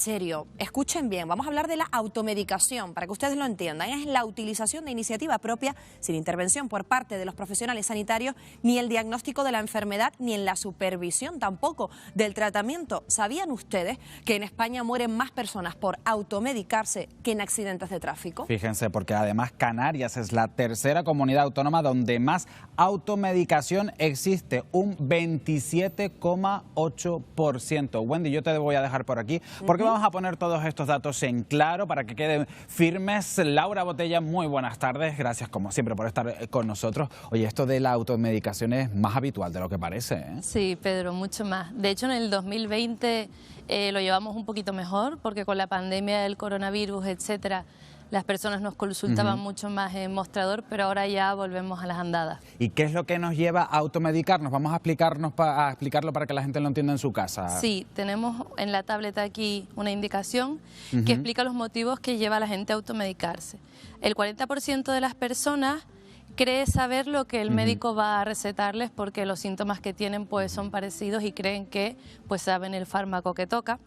serio. Escuchen bien, vamos a hablar de la automedicación, para que ustedes lo entiendan. Es la utilización de iniciativa propia, sin intervención por parte de los profesionales sanitarios, ni el diagnóstico de la enfermedad, ni en la supervisión tampoco del tratamiento. ¿Sabían ustedes que en España mueren más personas por automedicarse que en accidentes de tráfico? Fíjense, porque además Canarias es la tercera comunidad autónoma donde más automedicación existe, un 27,8%. Wendy, yo te voy a dejar por aquí porque vamos a poner todos estos datos en claro para que queden firmes. Laura Botella, muy buenas tardes, gracias como siempre por estar con nosotros. Oye, esto de la automedicación es más habitual de lo que parece, ¿eh? Sí, Pedro, mucho más. De hecho, en el 2020 lo llevamos un poquito mejor porque con la pandemia del coronavirus, etcétera, las personas nos consultaban mucho más en mostrador, pero ahora ya volvemos a las andadas. ¿Y qué es lo que nos lleva a automedicarnos? Vamos a explicarlo para que la gente lo entienda en su casa. Sí, tenemos en la tableta aquí una indicación que explica los motivos que lleva a la gente a automedicarse. El 40% de las personas cree saber lo que el médico va a recetarles porque los síntomas que tienen pues son parecidos y creen que pues saben el fármaco que toca.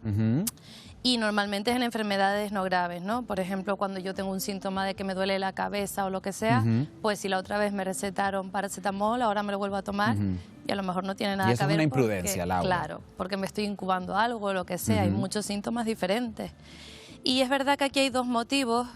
Y normalmente es en enfermedades no graves, ¿no? Por ejemplo, cuando yo tengo un síntoma de que me duele la cabeza o lo que sea, pues si la otra vez me recetaron paracetamol, ahora me lo vuelvo a tomar y a lo mejor no tiene nada que ver. Y eso es una imprudencia, Laura. Claro, porque me estoy incubando algo o lo que sea, hay muchos síntomas diferentes. Y es verdad que aquí hay dos motivos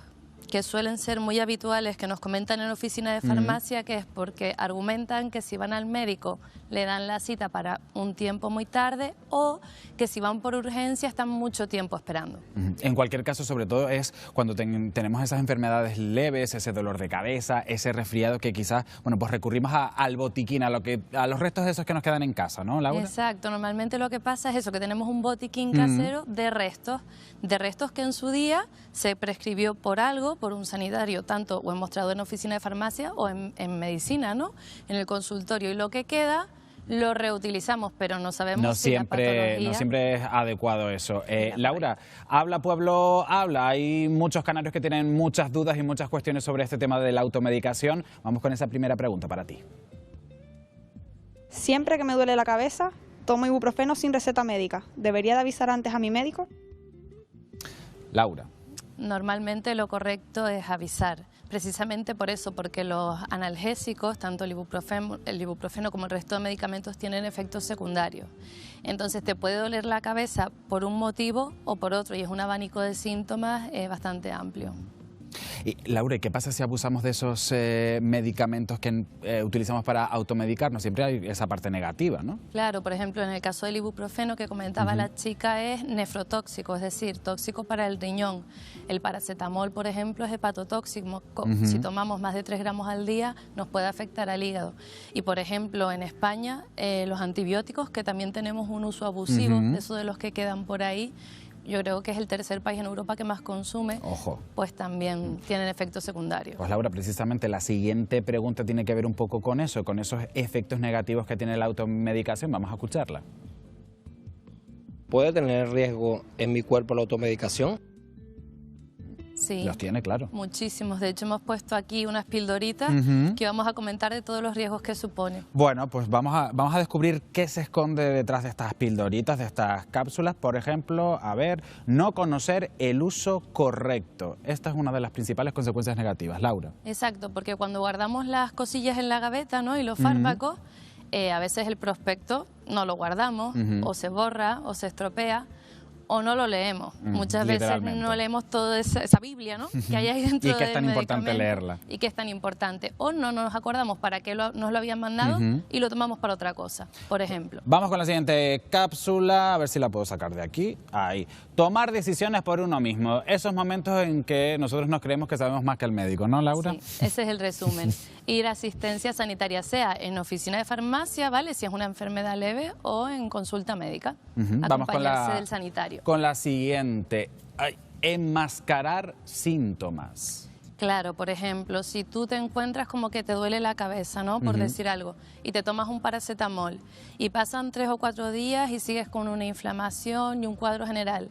que suelen ser muy habituales, que nos comentan en la oficina de farmacia, que es porque argumentan que si van al médico le dan la cita para un tiempo muy tarde o que si van por urgencia están mucho tiempo esperando. En cualquier caso, sobre todo es cuando tenemos esas enfermedades leves, ese dolor de cabeza, ese resfriado que quizás, bueno, pues recurrimos al botiquín, a los restos de esos que nos quedan en casa, ¿no, Laura? Exacto, normalmente lo que pasa es eso, que tenemos un botiquín casero de restos que en su día se prescribió por algo, por un sanitario, tanto o en mostrador en oficina de farmacia o en medicina, ¿no? En el consultorio, y lo que queda lo reutilizamos, pero no sabemos si la patología... No siempre es adecuado eso. Laura, habla pueblo, habla. Hay muchos canarios que tienen muchas dudas y muchas cuestiones sobre este tema de la automedicación. Vamos con esa primera pregunta para ti. Siempre que me duele la cabeza, tomo ibuprofeno sin receta médica. ¿Debería de avisar antes a mi médico? Laura. Normalmente lo correcto es avisar, precisamente por eso, porque los analgésicos, tanto el ibuprofeno como el resto de medicamentos, tienen efectos secundarios. Entonces te puede doler la cabeza por un motivo o por otro, y es un abanico de síntomas bastante amplio. Y, Laura, ¿qué pasa si abusamos de esos medicamentos que utilizamos para automedicarnos? Siempre hay esa parte negativa, ¿no? Claro, por ejemplo, en el caso del ibuprofeno que comentaba la chica, es nefrotóxico, es decir, tóxico para el riñón. El paracetamol, por ejemplo, es hepatotóxico. Si tomamos más de 3 gramos al día, nos puede afectar al hígado. Y, por ejemplo, en España, los antibióticos, que también tenemos un uso abusivo, eso de los que quedan por ahí, yo creo que es el tercer país en Europa que más consume, pues también tienen efectos secundarios. Pues Laura, precisamente la siguiente pregunta tiene que ver un poco con eso, con esos efectos negativos que tiene la automedicación. Vamos a escucharla. ¿Puede tener riesgo en mi cuerpo la automedicación? Sí, los tiene, claro. Muchísimos. De hecho, hemos puesto aquí unas pildoritas que vamos a comentar de todos los riesgos que supone. Bueno, pues vamos a descubrir qué se esconde detrás de estas pildoritas, de estas cápsulas. Por ejemplo, a ver, no conocer el uso correcto. Esta es una de las principales consecuencias negativas. Laura. Exacto, porque cuando guardamos las cosillas en la gaveta, ¿no?, y los fármacos, a veces el prospecto no lo guardamos, o se borra, o se estropea, o no lo leemos. Muchas veces no leemos toda esa Biblia, ¿no?, que hay ahí dentro del medicamento. Y que es tan importante leerla. Y que es tan importante. O no nos acordamos para qué nos lo habían mandado y lo tomamos para otra cosa, por ejemplo. Vamos con la siguiente cápsula, a ver si la puedo sacar de aquí. Ahí. Tomar decisiones por uno mismo. Esos momentos en que nosotros nos creemos que sabemos más que el médico, ¿no, Laura? Sí, ese es el resumen. Ir a asistencia sanitaria, sea en oficina de farmacia, ¿vale?, si es una enfermedad leve, o en consulta médica. Acompañarse del sanitario. Con la siguiente, enmascarar síntomas. Claro, por ejemplo, si tú te encuentras como que te duele la cabeza, ¿no?, por decir algo, y te tomas un paracetamol y pasan 3 o 4 días y sigues con una inflamación y un cuadro general,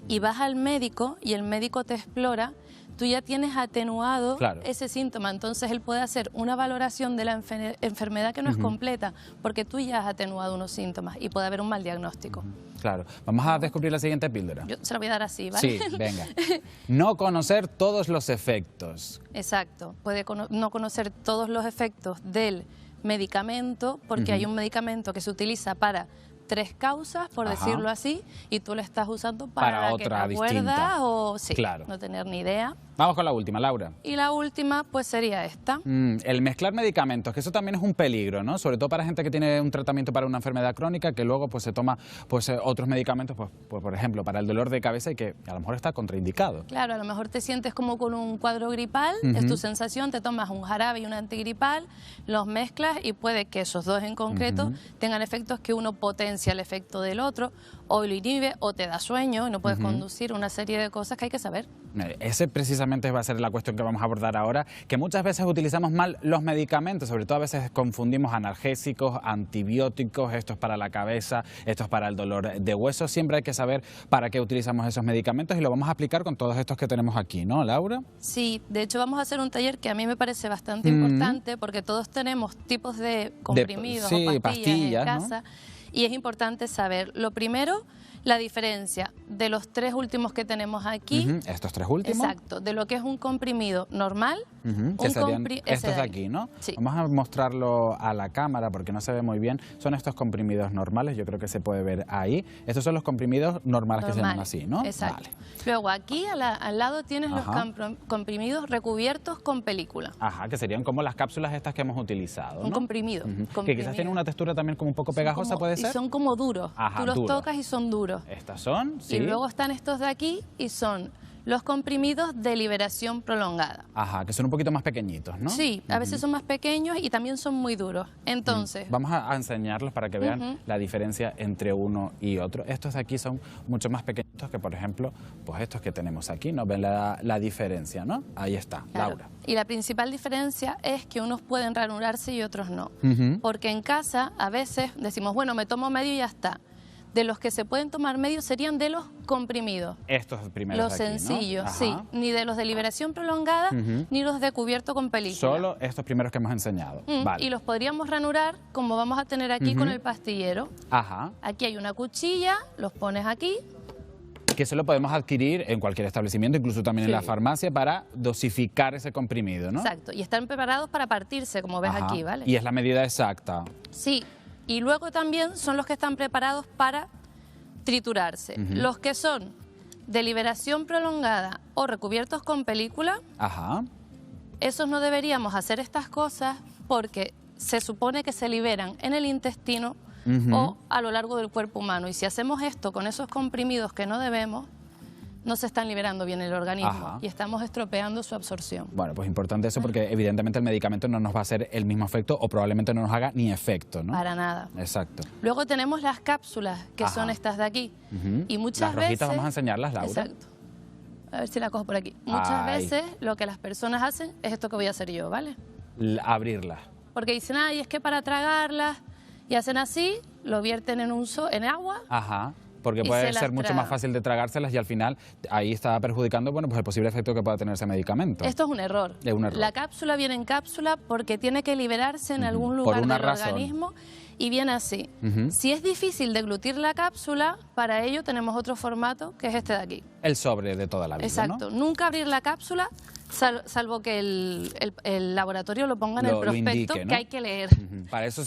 y vas al médico y el médico te explora, tú ya tienes atenuado Claro. ese síntoma. Entonces él puede hacer una valoración de la enfermedad que no es completa, porque tú ya has atenuado unos síntomas y puede haber un mal diagnóstico. Claro. Vamos a descubrir la siguiente píldora. Yo se la voy a dar así, ¿vale? Sí, venga. No conocer todos los efectos. Exacto. Puede no conocer todos los efectos del medicamento, porque hay un medicamento que se utiliza para 3 causas, por decirlo así, y tú lo estás usando para la otra que te acuerdas distinta. o sí, Claro. no tener ni idea. Vamos con la última, Laura. Y la última, pues sería esta. El mezclar medicamentos, que eso también es un peligro, ¿no? Sobre todo para gente que tiene un tratamiento para una enfermedad crónica, que luego pues se toma pues otros medicamentos, pues por ejemplo, para el dolor de cabeza y que a lo mejor está contraindicado. Claro, a lo mejor te sientes como con un cuadro gripal, es tu sensación, te tomas un jarabe y un antigripal, los mezclas y puede que esos dos en concreto tengan efectos que uno potencia el efecto del otro, o lo inhibe, o te da sueño y no puedes conducir, una serie de cosas que hay que saber. Ese precisamente va a ser la cuestión que vamos a abordar ahora, que muchas veces utilizamos mal los medicamentos, sobre todo a veces confundimos analgésicos, antibióticos, esto es para la cabeza, esto es para el dolor de hueso. Siempre hay que saber para qué utilizamos esos medicamentos y lo vamos a aplicar con todos estos que tenemos aquí, ¿no, Laura? Sí, de hecho vamos a hacer un taller que a mí me parece bastante importante porque todos tenemos tipos de comprimidos o pastillas en casa, ¿no? Y es importante saber, lo primero, la diferencia de los 3 últimos que tenemos aquí. Estos 3 últimos. Exacto, de lo que es un comprimido normal. Que serían estos de aquí, ¿no? Sí. Vamos a mostrarlo a la cámara porque no se ve muy bien. Son estos comprimidos normales, yo creo que se puede ver ahí. Estos son los comprimidos normales que se llaman así, ¿no? Exacto. Vale. Luego aquí al lado tienes los comprimidos recubiertos con película. Ajá, que serían como las cápsulas estas que hemos utilizado, ¿no? Un comprimido. Que quizás tienen una textura también como un poco pegajosa, ¿puede ser? Y son como duros. Ajá, tú los duros. tocas y son duros. Estas son, sí. Y luego están estos de aquí y son los comprimidos de liberación prolongada. Ajá, que son un poquito más pequeñitos, ¿no? Sí, a veces son más pequeños y también son muy duros. Entonces... Vamos a enseñarlos para que vean la diferencia entre uno y otro. Estos de aquí son mucho más pequeñitos que, por ejemplo, pues estos que tenemos aquí. ¿No ven la diferencia, no? Ahí está, claro. Laura. Y la principal diferencia es que unos pueden ranurarse y otros no. Porque en casa a veces decimos, bueno, me tomo medio y ya está. De los que se pueden tomar medio serían de los comprimidos. Estos primeros los de aquí, sencillos, ¿no? sí. Ni de los de liberación prolongada, ni los de cubierto con película. Solo estos primeros que hemos enseñado. Vale. Y los podríamos ranurar como vamos a tener aquí con el pastillero. Ajá. Aquí hay una cuchilla, los pones aquí. Que eso lo podemos adquirir en cualquier establecimiento, incluso también en la farmacia, para dosificar ese comprimido, ¿no? Exacto. Y están preparados para partirse, como ves aquí, ¿vale? Y es la medida exacta. Sí. Y luego también son los que están preparados para triturarse. Los que son de liberación prolongada o recubiertos con película, esos no deberíamos hacer estas cosas porque se supone que se liberan en el intestino o a lo largo del cuerpo humano. Y si hacemos esto con esos comprimidos que no debemos, no se están liberando bien el organismo y estamos estropeando su absorción. Bueno, pues importante eso porque evidentemente el medicamento no nos va a hacer el mismo efecto o probablemente no nos haga ni efecto, ¿no? Para nada. Exacto. Luego tenemos las cápsulas, que son estas de aquí. Y muchas las rojitas veces... vamos a enseñarlas, Laura. Exacto. A ver si la cojo por aquí. Muchas veces lo que las personas hacen es esto que voy a hacer yo, ¿vale? Abrirlas. Porque dicen, ay, es que para tragarlas, y hacen así, lo vierten en agua. Porque puede ser mucho más fácil de tragárselas y al final ahí está perjudicando, bueno, pues el posible efecto que pueda tener ese medicamento. Esto es un error. Es un error. La cápsula viene en cápsula porque tiene que liberarse en algún lugar del organismo y viene así. Si es difícil deglutir la cápsula, para ello tenemos otro formato que es este de aquí. El sobre de toda la vida, exacto. ¿No? Nunca abrir la cápsula, salvo que el laboratorio lo ponga en el prospecto, indique, ¿no? Que hay que leer. Para eso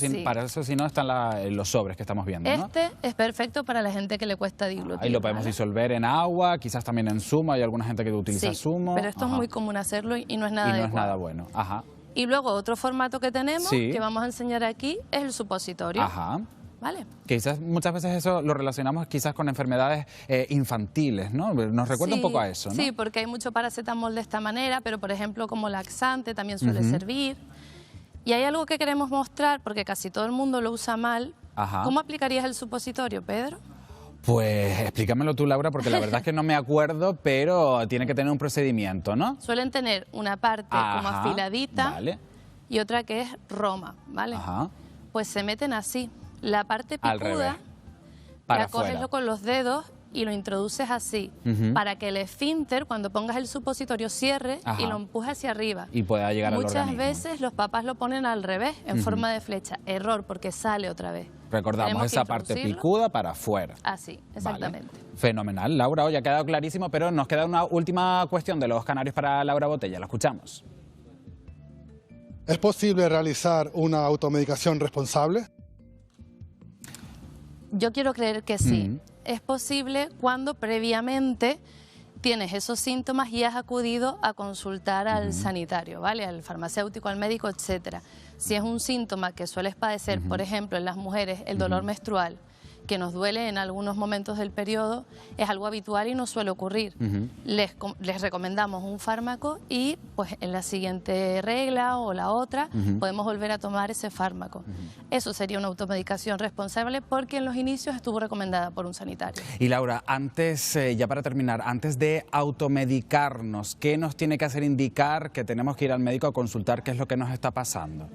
si no están los sobres que estamos viendo, ¿no? Este es perfecto para la gente que le cuesta diglutir. Ahí lo podemos disolver en agua, quizás también en zumo, hay alguna gente que utiliza zumo. Pero esto es muy común hacerlo y no es nada adecuado. Y no es nada bueno. Y luego otro formato que tenemos, que vamos a enseñar aquí, es el supositorio. ¿Vale? Quizás muchas veces eso lo relacionamos quizás con enfermedades infantiles, ¿no? Nos recuerda un poco a eso, ¿no? Sí, porque hay mucho paracetamol de esta manera, pero por ejemplo como laxante también suele servir. Y hay algo que queremos mostrar, porque casi todo el mundo lo usa mal. ¿Cómo aplicarías el supositorio, Pedro? Pues explícamelo tú, Laura, porque la verdad es que no me acuerdo, pero tiene que tener un procedimiento, ¿no? Suelen tener una parte como afiladita y otra que es roma, ¿vale? Pues se meten así. La parte picuda la coges con los dedos y lo introduces así, para que el esfínter, cuando pongas el supositorio, cierre y lo empuje hacia arriba. Y pueda llegar al organismo. Muchas veces los papás lo ponen al revés, en forma de flecha. Error, porque sale otra vez. Recordamos esa parte picuda para afuera. Así, exactamente. Vale. Fenomenal, Laura. Hoy ha quedado clarísimo, pero nos queda una última cuestión de los canarios para Laura Botella. La escuchamos. ¿Es posible realizar una automedicación responsable? Yo quiero creer que sí. Es posible cuando previamente tienes esos síntomas y has acudido a consultar al sanitario, ¿vale? Al farmacéutico, al médico, etcétera. Si es un síntoma que sueles padecer, por ejemplo, en las mujeres, el dolor menstrual, que nos duele en algunos momentos del periodo, es algo habitual y no suele ocurrir. Les recomendamos un fármaco y pues en la siguiente regla o la otra podemos volver a tomar ese fármaco. Eso sería una automedicación responsable porque en los inicios estuvo recomendada por un sanitario. Y Laura, antes, ya para terminar, antes de automedicarnos, ¿qué nos tiene que hacer indicar que tenemos que ir al médico a consultar qué es lo que nos está pasando?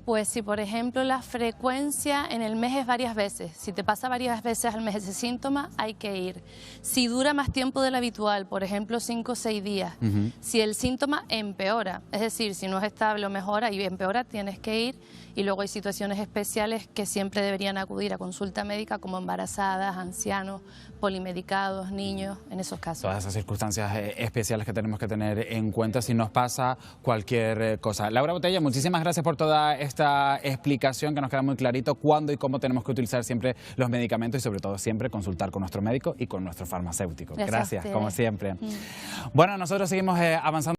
Pues si, por ejemplo, la frecuencia en el mes es varias veces, si te pasa varias veces al mes ese síntoma, hay que ir. Si dura más tiempo del habitual, por ejemplo, 5 o 6 días, si el síntoma empeora, es decir, si no es estable o mejora y empeora, tienes que ir. Y luego hay situaciones especiales que siempre deberían acudir a consulta médica, como embarazadas, ancianos, polimedicados, niños, en esos casos. Todas esas circunstancias especiales que tenemos que tener en cuenta si nos pasa cualquier cosa. Laura Botella, muchísimas gracias por toda esta explicación, que nos queda muy clarito cuándo y cómo tenemos que utilizar siempre los medicamentos y sobre todo siempre consultar con nuestro médico y con nuestro farmacéutico. Gracias como siempre. Bueno, nosotros seguimos avanzando.